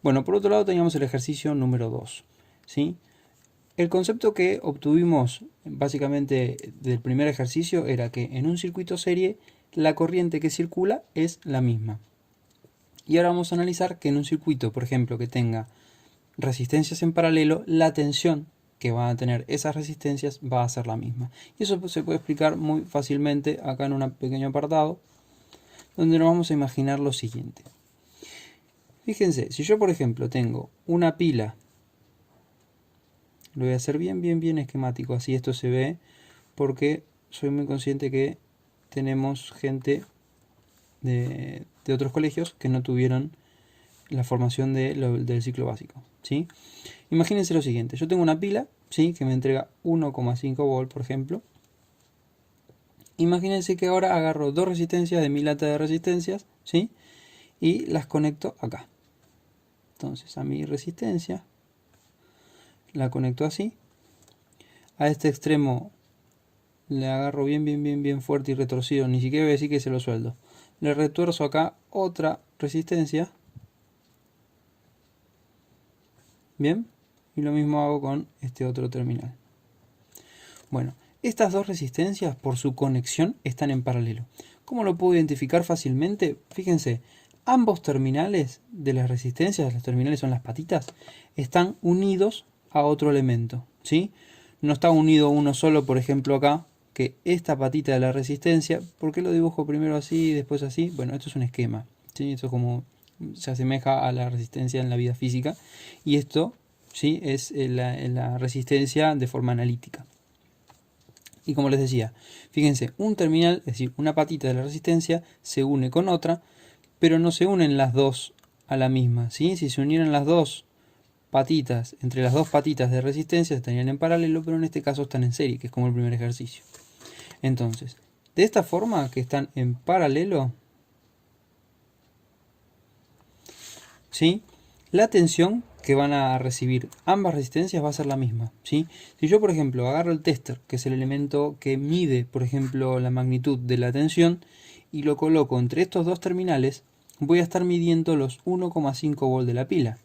Bueno, por otro lado teníamos el ejercicio número 2, ¿sí? El concepto que obtuvimos básicamente del primer ejercicio era que en un circuito serie la corriente que circula es la misma. Y ahora vamos a analizar que en un circuito, por ejemplo, que tenga resistencias en paralelo, la tensión que van a tener esas resistencias va a ser la misma. Y eso se puede explicar muy fácilmente acá en un pequeño apartado, donde nos vamos a imaginar lo siguiente. Fíjense, si yo por ejemplo tengo una pila, lo voy a hacer bien esquemático, así esto se ve, porque soy muy consciente que tenemos gente de otros colegios que no tuvieron la formación del ciclo básico, ¿sí? Imagínense lo siguiente, yo tengo una pila, ¿sí?, que me entrega 1,5 volt, por ejemplo. Imagínense que ahora agarro dos resistencias de mi lata de resistencias, ¿sí?, y las conecto acá. Entonces a mi resistencia la conecto así. A este extremo le agarro bien fuerte y retorcido, ni siquiera voy a decir que se lo sueldo. Le retuerzo acá otra resistencia. Bien, y lo mismo hago con este otro terminal. Bueno, estas dos resistencias por su conexión están en paralelo. ¿Cómo lo puedo identificar fácilmente? Fíjense, ambos terminales de las resistencias, los terminales son las patitas, están unidos a otro elemento, ¿sí? No está unido uno solo, por ejemplo acá, que esta patita de la resistencia. ¿Por qué lo dibujo primero así y después así? Bueno, esto es un esquema, ¿sí? Esto es como se asemeja a la resistencia en la vida física, y esto, ¿sí?, es la resistencia de forma analítica. Y como les decía, fíjense, un terminal, es decir, una patita de la resistencia, se une con otra, pero no se unen las dos a la misma, ¿sí? Si se unieran las dos patitas, entre las dos patitas de resistencia, estarían en paralelo, pero en este caso están en serie, que es como el primer ejercicio. Entonces, de esta forma que están en paralelo, ¿sí?, la tensión que van a recibir ambas resistencias va a ser la misma, ¿sí? Si yo, por ejemplo, agarro el tester, que es el elemento que mide, por ejemplo, la magnitud de la tensión, y lo coloco entre estos dos terminales, voy a estar midiendo los 1,5 volt de la pila.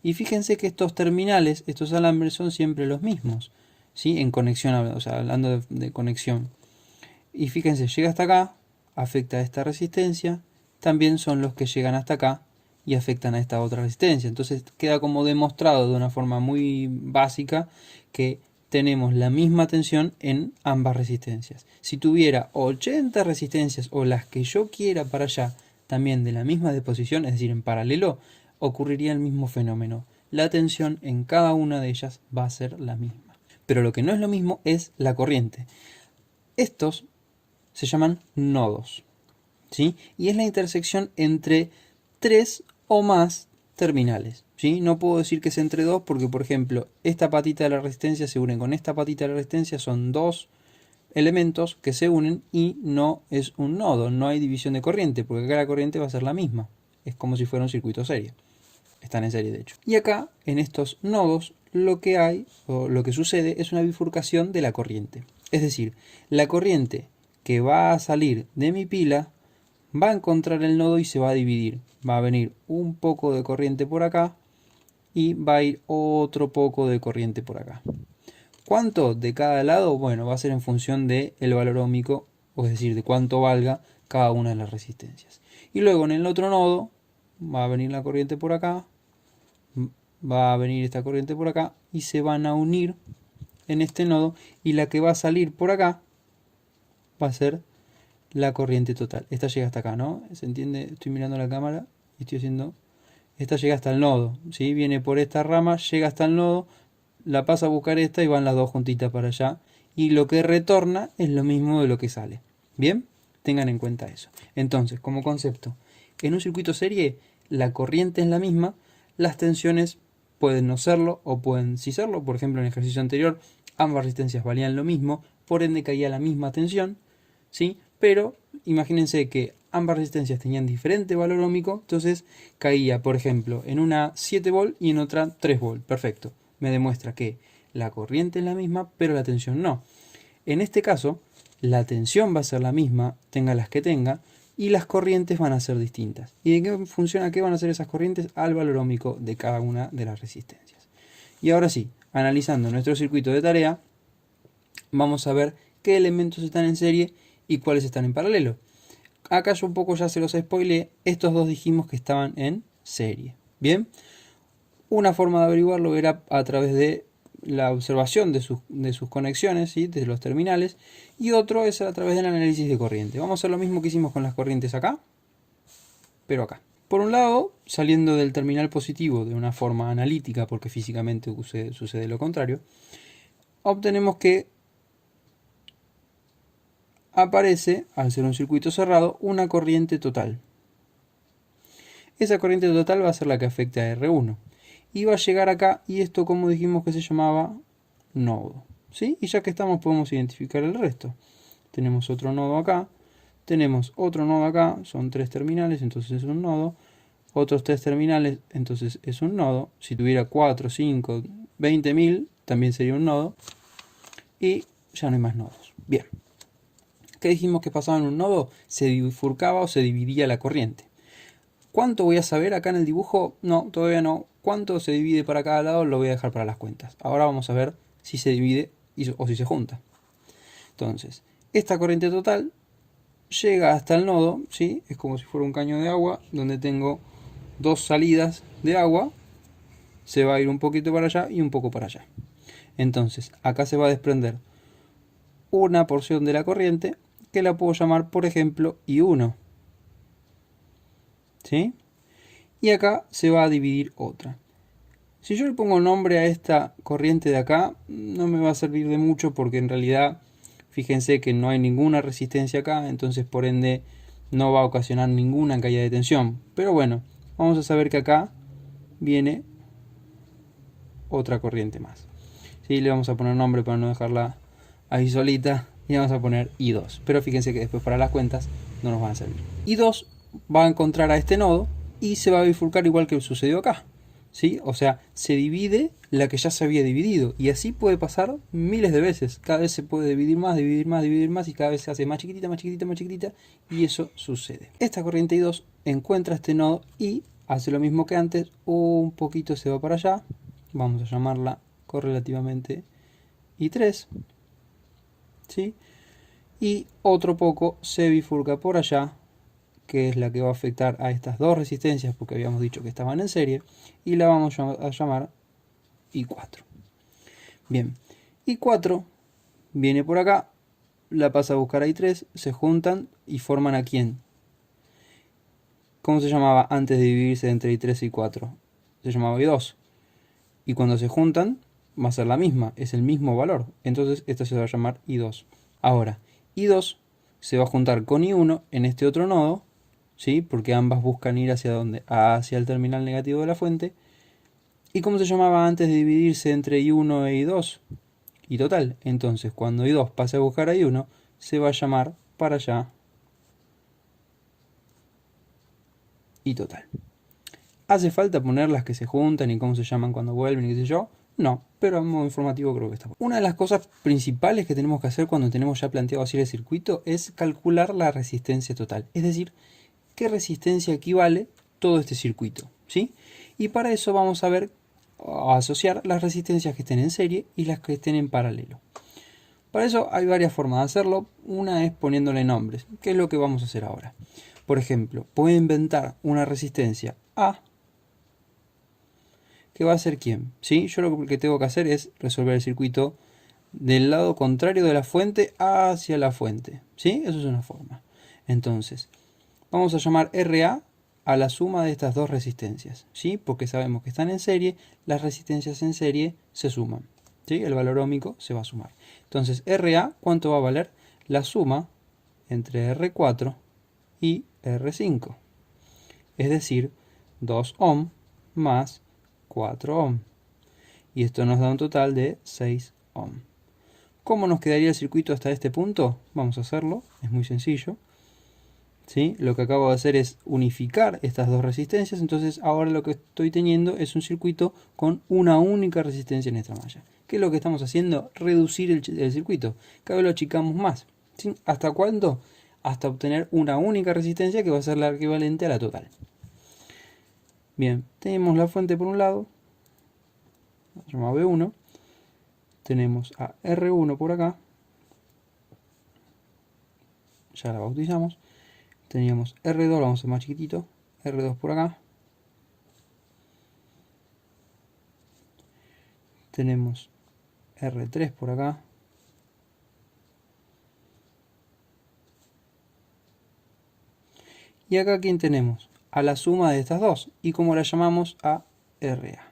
Y fíjense que estos terminales, estos alambres, son siempre los mismos, ¿sí?, en conexión, o sea, hablando de conexión. Y fíjense, llega hasta acá, afecta a esta resistencia, también son los que llegan hasta acá y afectan a esta otra resistencia. Entonces queda como demostrado de una forma muy básica que tenemos la misma tensión en ambas resistencias. Si tuviera 80 resistencias o las que yo quiera para allá, también de la misma disposición, es decir, en paralelo, ocurriría el mismo fenómeno. La tensión en cada una de ellas va a ser la misma. Pero lo que no es lo mismo es la corriente. Estos se llaman nodos, ¿sí? Y es la intersección entre tres o más terminales, ¿sí? No puedo decir que es entre dos porque, por ejemplo, esta patita de la resistencia se une con esta patita de la resistencia, son dos elementos que se unen y no es un nodo, no hay división de corriente, porque acá la corriente va a ser la misma, es como si fuera un circuito serie, están en serie de hecho. Y acá, en estos nodos, lo que hay, o lo que sucede, es una bifurcación de la corriente. Es decir, la corriente que va a salir de mi pila va a encontrar el nodo y se va a dividir. Va a venir un poco de corriente por acá y va a ir otro poco de corriente por acá. ¿Cuánto de cada lado? Bueno, va a ser en función del valor óhmico, o es decir, de cuánto valga cada una de las resistencias. Y luego en el otro nodo va a venir la corriente por acá, va a venir esta corriente por acá y se van a unir en este nodo, y la que va a salir por acá va a ser la corriente total. Esta llega hasta acá, ¿no? ¿Se entiende? Estoy mirando la cámara y estoy haciendo... Esta llega hasta el nodo, ¿sí? Viene por esta rama, llega hasta el nodo, la pasa a buscar esta y van las dos juntitas para allá. Y lo que retorna es lo mismo de lo que sale. ¿Bien? Tengan en cuenta eso. Entonces, como concepto, en un circuito serie la corriente es la misma, las tensiones pueden no serlo o pueden sí serlo. Por ejemplo, en el ejercicio anterior ambas resistencias valían lo mismo, por ende caía la misma tensión, ¿sí? Pero imagínense que ambas resistencias tenían diferente valor óhmico, entonces caía, por ejemplo, en una 7 volt y en otra 3 volt. Perfecto. Me demuestra que la corriente es la misma, pero la tensión no. En este caso, la tensión va a ser la misma, tenga las que tenga, y las corrientes van a ser distintas. ¿Y de qué funciona? ¿Qué van a ser esas corrientes? Al valor ohmico de cada una de las resistencias. Y ahora sí, analizando nuestro circuito de tarea, vamos a ver qué elementos están en serie y cuáles están en paralelo. Acá yo un poco ya se los spoileé, estos dos dijimos que estaban en serie. Bien, una forma de averiguarlo era a través de la observación de sus conexiones, ¿sí? De los terminales, y otro es a través del análisis de corriente. Vamos a hacer lo mismo que hicimos con las corrientes acá, pero acá. Por un lado, saliendo del terminal positivo de una forma analítica, porque físicamente sucede lo contrario, obtenemos que aparece, al ser un circuito cerrado, una corriente total. Esa corriente total va a ser la que afecte a R1. Y va a llegar acá, y esto como dijimos que se llamaba nodo. ¿Sí? Y ya que estamos podemos identificar el resto. Tenemos otro nodo acá, tenemos otro nodo acá, son 3 terminales, entonces es un nodo. Otros 3 terminales, entonces es un nodo. Si tuviera 4, 5, 20.000, también sería un nodo. Y ya no hay más nodos. Bien. ¿Qué dijimos que pasaba en un nodo? Se bifurcaba o se dividía la corriente. ¿Cuánto voy a saber acá en el dibujo? No, todavía no. ¿Cuánto se divide para cada lado? Lo voy a dejar para las cuentas. Ahora vamos a ver si se divide o si se junta. Entonces, esta corriente total llega hasta el nodo, ¿sí? Es como si fuera un caño de agua donde tengo 2 salidas de agua. Se va a ir un poquito para allá y un poco para allá. Entonces, acá se va a desprender una porción de la corriente que la puedo llamar, por ejemplo, I1. ¿Sí? Y acá se va a dividir otra. Si yo le pongo nombre a esta corriente de acá, no me va a servir de mucho porque en realidad, fíjense que no hay ninguna resistencia acá, entonces por ende no va a ocasionar ninguna caída de tensión. Pero bueno, vamos a saber que acá viene otra corriente más. ¿Sí? Le vamos a poner nombre para no dejarla ahí solita y vamos a poner I2. Pero fíjense que después para las cuentas no nos van a servir. I2 va a encontrar a este nodo y se va a bifurcar igual que sucedió acá. ¿Sí? O sea, se divide la que ya se había dividido. Y así puede pasar miles de veces. Cada vez se puede dividir más, dividir más, dividir más. Y cada vez se hace más chiquitita, más chiquitita, más chiquitita. Y eso sucede. Esta corriente I2 encuentra este nodo y hace lo mismo que antes. Un poquito se va para allá. Vamos a llamarla correlativamente I3. ¿Sí? Y otro poco se bifurca por allá, que es la que va a afectar a estas dos resistencias, porque habíamos dicho que estaban en serie, y la vamos a llamar I4. Bien, I4 viene por acá, la pasa a buscar a I3, se juntan y forman ¿a quién? ¿Cómo se llamaba antes de dividirse entre I3 y I4? Se llamaba I2. Y cuando se juntan, va a ser la misma, es el mismo valor. Entonces esta se va a llamar I2. Ahora, I2 se va a juntar con I1 en este otro nodo, ¿sí? Porque ambas buscan ir hacia ¿dónde? Hacia el terminal negativo de la fuente. ¿Y cómo se llamaba antes de dividirse entre I1 e I2? I total. Entonces, cuando I2 pase a buscar a I1, se va a llamar para allá I total. ¿Hace falta poner las que se juntan y cómo se llaman cuando vuelven y qué sé yo? No, pero a modo informativo creo que está bueno. Una de las cosas principales que tenemos que hacer cuando tenemos ya planteado así el circuito es calcular la resistencia total. Es decir, qué resistencia equivale todo este circuito, ¿sí? Y para eso vamos a ver, a asociar las resistencias que estén en serie y las que estén en paralelo. Para eso hay varias formas de hacerlo. Una es poniéndole nombres, que es lo que vamos a hacer ahora. Por ejemplo, puedo inventar una resistencia A, que va a ser ¿quién? ¿Sí? Yo lo que tengo que hacer es resolver el circuito del lado contrario de la fuente hacia la fuente, ¿sí? Eso es una forma. Entonces, vamos a llamar RA a la suma de estas dos resistencias, ¿sí? Porque sabemos que están en serie, las resistencias en serie se suman, ¿sí? El valor ohmico se va a sumar. Entonces, RA, ¿cuánto va a valer? La suma entre R4 y R5. Es decir, 2 ohm más 4 ohm. Y esto nos da un total de 6 ohm. ¿Cómo nos quedaría el circuito hasta este punto? Vamos a hacerlo, es muy sencillo. ¿Sí? Lo que acabo de hacer es unificar estas dos resistencias, entonces ahora lo que estoy teniendo es un circuito con una única resistencia en esta malla. ¿Qué es lo que estamos haciendo? Reducir el circuito. Cada vez lo achicamos más. ¿Sí? ¿Hasta cuándo? hasta obtener una única resistencia que va a ser la equivalente a la total. Bien, tenemos la fuente por un lado, se llama B1, tenemos a R1 por acá, ya la bautizamos, teníamos R2, lo vamos a hacer más chiquitito, R2 por acá, tenemos R3 por acá, y acá ¿quién tenemos? A la suma de estas dos, y como la llamamos a RA.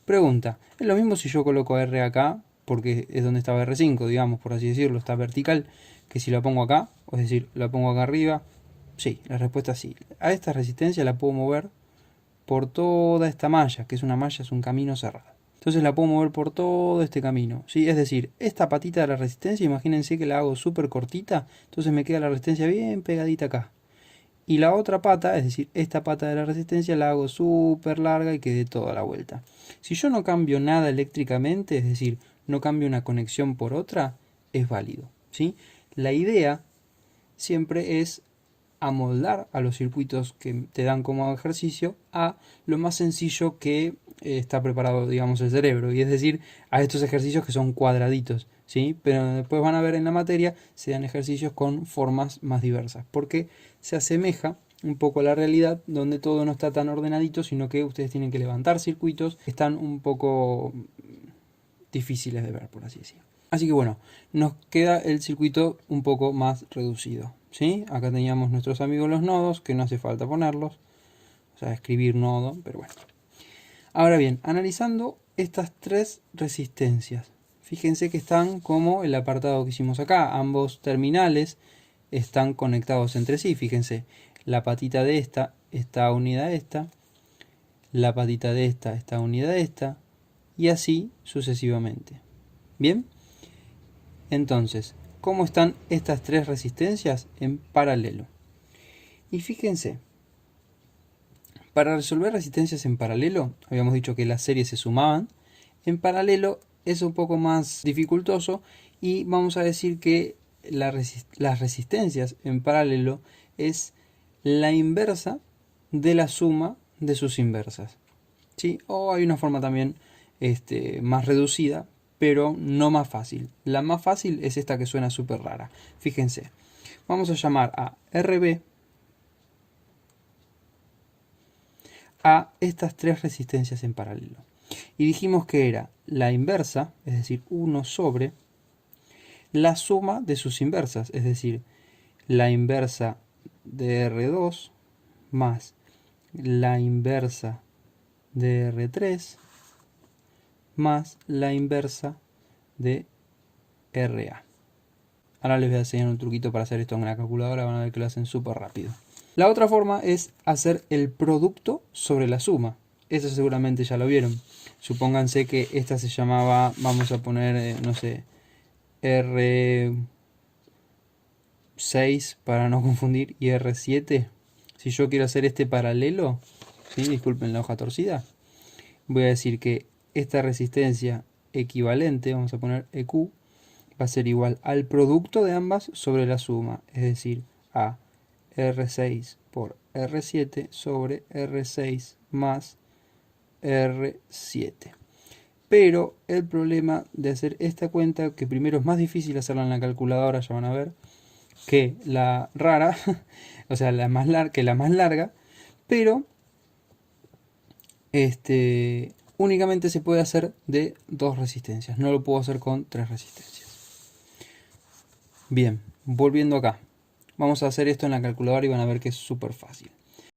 Pregunta, ¿es lo mismo si yo coloco R acá, porque es donde estaba R5, digamos, por así decirlo, está vertical, que si la pongo acá? Es decir, la pongo acá arriba. Sí, la respuesta es sí. A esta resistencia la puedo mover por toda esta malla, que es una malla, es un camino cerrado. Entonces la puedo mover por todo este camino, ¿sí? Es decir, esta patita de la resistencia, imagínense que la hago súper cortita, entonces me queda la resistencia bien pegadita acá. Y la otra pata, es decir, esta pata de la resistencia, la hago súper larga y que dé toda la vuelta. Si yo no cambio nada eléctricamente, es decir, no cambio una conexión por otra, es válido, ¿sí? La idea siempre es amoldar a los circuitos que te dan como ejercicio a lo más sencillo que está preparado, digamos, el cerebro, y es decir, a estos ejercicios que son cuadraditos, ¿sí? Pero después van a ver en la materia, se dan ejercicios con formas más diversas, porque se asemeja un poco a la realidad, donde todo no está tan ordenadito, sino que ustedes tienen que levantar circuitos que están un poco difíciles de ver, por así decirlo. Así que bueno, nos queda el circuito un poco más reducido, ¿sí? Acá teníamos nuestros amigos los nodos, que no hace falta ponerlos, o sea, escribir nodo, pero bueno. Ahora bien, analizando estas tres resistencias, fíjense que están como el apartado que hicimos acá, ambos terminales están conectados entre sí, fíjense, la patita de esta está unida a esta, la patita de esta está unida a esta, y así sucesivamente. ¿Bien? Entonces, ¿cómo están estas tres resistencias? En paralelo. Y fíjense, para resolver resistencias en paralelo, habíamos dicho que las series se sumaban, en paralelo es un poco más dificultoso y vamos a decir que las resistencias en paralelo es la inversa de la suma de sus inversas, ¿sí? O hay una forma también más reducida, pero no más fácil. La más fácil es esta que suena súper rara. Fíjense, vamos a llamar a RB a estas tres resistencias en paralelo. Y dijimos que era la inversa, es decir, 1 sobre la suma de sus inversas, es decir, la inversa de R2 más la inversa de R3 más la inversa de RA. Ahora les voy a enseñar un truquito para hacer esto en la calculadora, van a ver que lo hacen súper rápido. La otra forma es hacer el producto sobre la suma. Eso seguramente ya lo vieron. Supónganse que esta se llamaba, vamos a poner, no sé, R6 para no confundir y R7. Si yo quiero hacer este paralelo, ¿sí? Disculpen la hoja torcida, voy a decir que esta resistencia equivalente, vamos a poner EQ, va a ser igual al producto de ambas sobre la suma, es decir, a R6 por R7 sobre R6 más R7. Pero el problema de hacer esta cuenta, que primero es más difícil hacerla en la calculadora, ya van a ver, que la rara, o sea, la más larga, pero únicamente se puede hacer de 2 resistencias, no lo puedo hacer con 3 resistencias. Bien, volviendo acá, vamos a hacer esto en la calculadora y van a ver que es súper fácil.